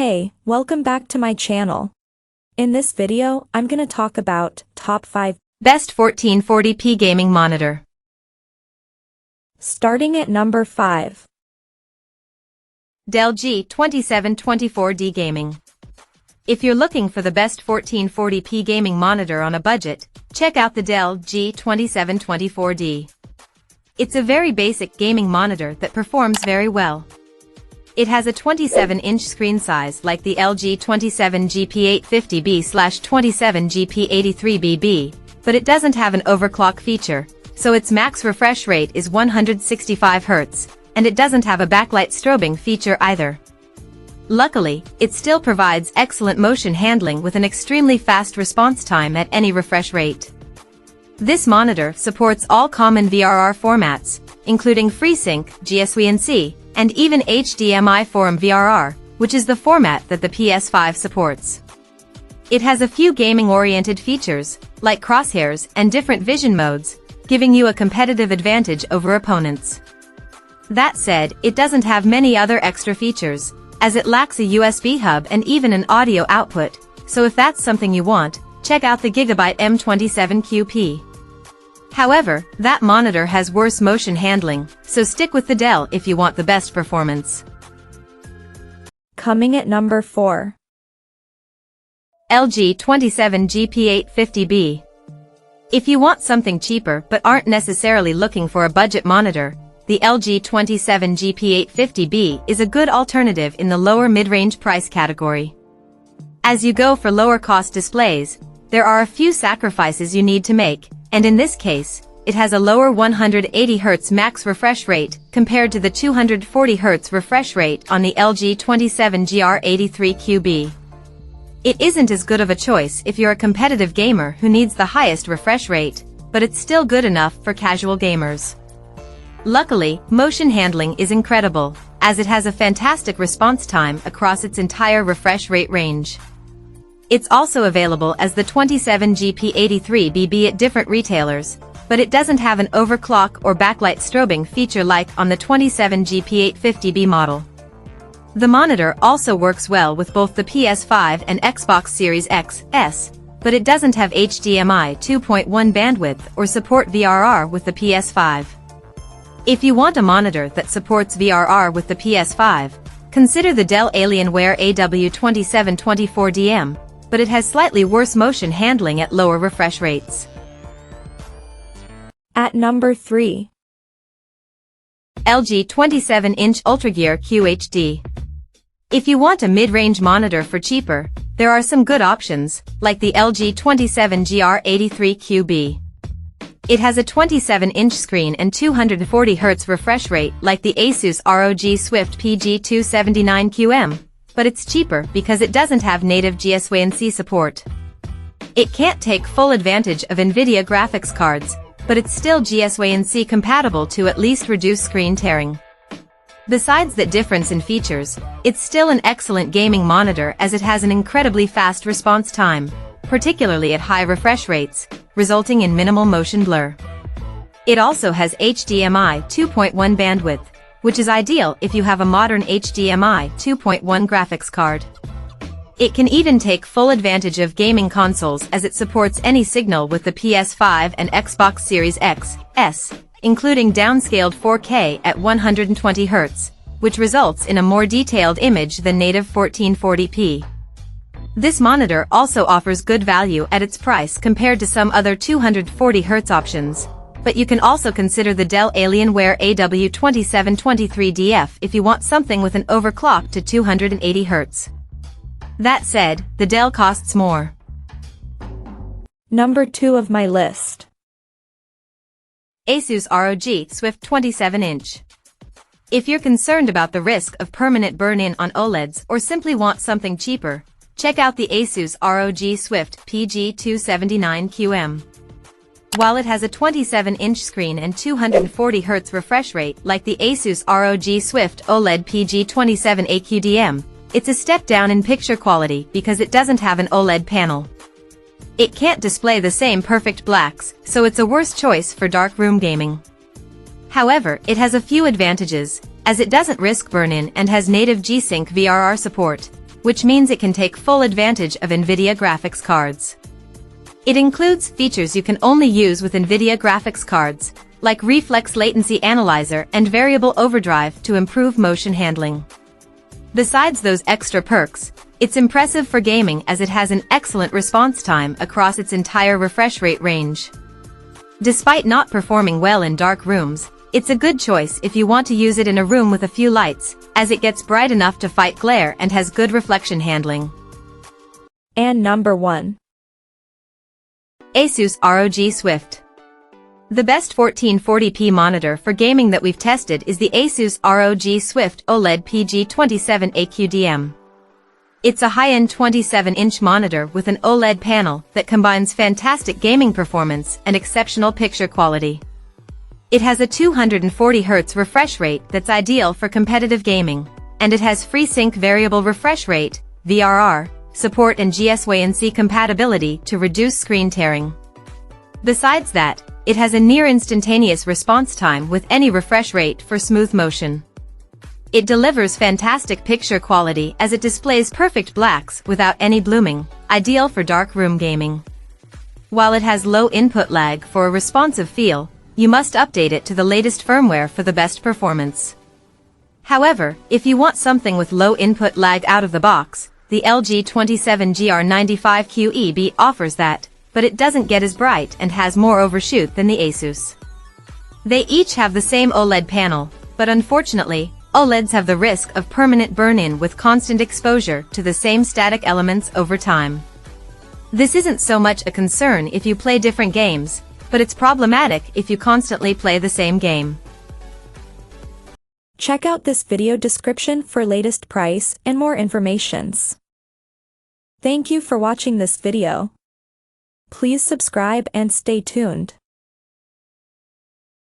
Hey, welcome back to my channel. In this video, I'm gonna talk about top 5 best 1440p gaming monitor. Starting at number 5. Dell G2724D Gaming. If you're looking for the best 1440p gaming monitor on a budget, check out the Dell G2724D. It's a very basic gaming monitor that performs very well. It has a 27-inch screen size like the LG 27GP850B/27GP83BB, but it doesn't have an overclock feature, so its max refresh rate is 165 Hz, and it doesn't have a backlight strobing feature either. Luckily, it still provides excellent motion handling with an extremely fast response time at any refresh rate. This monitor supports all common VRR formats, including FreeSync, GSWNC, and even HDMI Forum VRR, which is the format that the PS5 supports. It has a few gaming-oriented features, like crosshairs and different vision modes, giving you a competitive advantage over opponents. That said, it doesn't have many other extra features, as it lacks a USB hub and even an audio output, so if that's something you want, check out the GIGABYTE M27QP. However, that monitor has worse motion handling, so stick with the Dell if you want the best performance. Coming at number 4. LG 27GP850B. If you want something cheaper but aren't necessarily looking for a budget monitor, the LG 27GP850B is a good alternative in the lower mid-range price category. As you go for lower-cost displays, there are a few sacrifices you need to make, and in this case, it has a lower 180 Hz max refresh rate compared to the 240 Hz refresh rate on the LG 27GR83QB. It isn't as good of a choice if you're a competitive gamer who needs the highest refresh rate, but it's still good enough for casual gamers. Luckily, motion handling is incredible, as it has a fantastic response time across its entire refresh rate range. It's also available as the 27GP83BB at different retailers, but it doesn't have an overclock or backlight strobing feature like on the 27GP850B model. The monitor also works well with both the PS5 and Xbox Series X, S, but it doesn't have HDMI 2.1 bandwidth or support VRR with the PS5. If you want a monitor that supports VRR with the PS5, consider the Dell Alienware AW2724DM, but it has slightly worse motion handling at lower refresh rates. At number 3. LG 27-inch UltraGear QHD. If you want a mid-range monitor for cheaper, there are some good options, like the LG 27GR83QB. It has a 27-inch screen and 240 Hz refresh rate like the Asus ROG Swift PG279QM, but it's cheaper because it doesn't have native GSWNC support. It can't take full advantage of NVIDIA graphics cards, but it's still GSWNC compatible to at least reduce screen tearing. Besides that difference in features, it's still an excellent gaming monitor as it has an incredibly fast response time, particularly at high refresh rates, resulting in minimal motion blur. It also has HDMI 2.1 bandwidth, which is ideal if you have a modern HDMI 2.1 graphics card. It can even take full advantage of gaming consoles as it supports any signal with the PS5 and Xbox Series X, S, including downscaled 4K at 120 Hz, which results in a more detailed image than native 1440p. This monitor also offers good value at its price compared to some other 240 Hz options, but you can also consider the Dell Alienware AW2723DF if you want something with an overclock to 280 Hz. That said, the Dell costs more. Number 2 of my list. Asus ROG Swift 27-inch. If you're concerned about the risk of permanent burn-in on OLEDs or simply want something cheaper, check out the Asus ROG Swift PG279QM. While it has a 27-inch screen and 240 Hz refresh rate like the Asus ROG Swift OLED PG27AQDM, it's a step down in picture quality because it doesn't have an OLED panel. It can't display the same perfect blacks, so it's a worse choice for darkroom gaming. However, it has a few advantages, as it doesn't risk burn-in and has native G-Sync VRR support, which means it can take full advantage of NVIDIA graphics cards. It includes features you can only use with NVIDIA graphics cards, like Reflex Latency Analyzer and Variable Overdrive to improve motion handling. Besides those extra perks, it's impressive for gaming as it has an excellent response time across its entire refresh rate range. Despite not performing well in dark rooms, it's a good choice if you want to use it in a room with a few lights, as it gets bright enough to fight glare and has good reflection handling. And number 1. Asus ROG Swift. The best 1440p monitor for gaming that we've tested is the Asus ROG Swift OLED PG27 AQDM. It's a high-end 27-inch monitor with an OLED panel that combines fantastic gaming performance and exceptional picture quality. It has a 240Hz refresh rate that's ideal for competitive gaming, and it has FreeSync Variable Refresh Rate (VRR) support and GSWC compatibility to reduce screen tearing. Besides that, it has a near-instantaneous response time with any refresh rate for smooth motion. It delivers fantastic picture quality as it displays perfect blacks without any blooming, ideal for dark room gaming. While it has low input lag for a responsive feel, you must update it to the latest firmware for the best performance. However, if you want something with low input lag out of the box, the LG 27GR95 QEB offers that, but it doesn't get as bright and has more overshoot than the Asus. They each have the same OLED panel, but unfortunately, OLEDs have the risk of permanent burn-in with constant exposure to the same static elements over time. This isn't so much a concern if you play different games, but it's problematic if you constantly play the same game. Check out this video description for latest price and more informations. Thank you for watching this video. Please subscribe and stay tuned.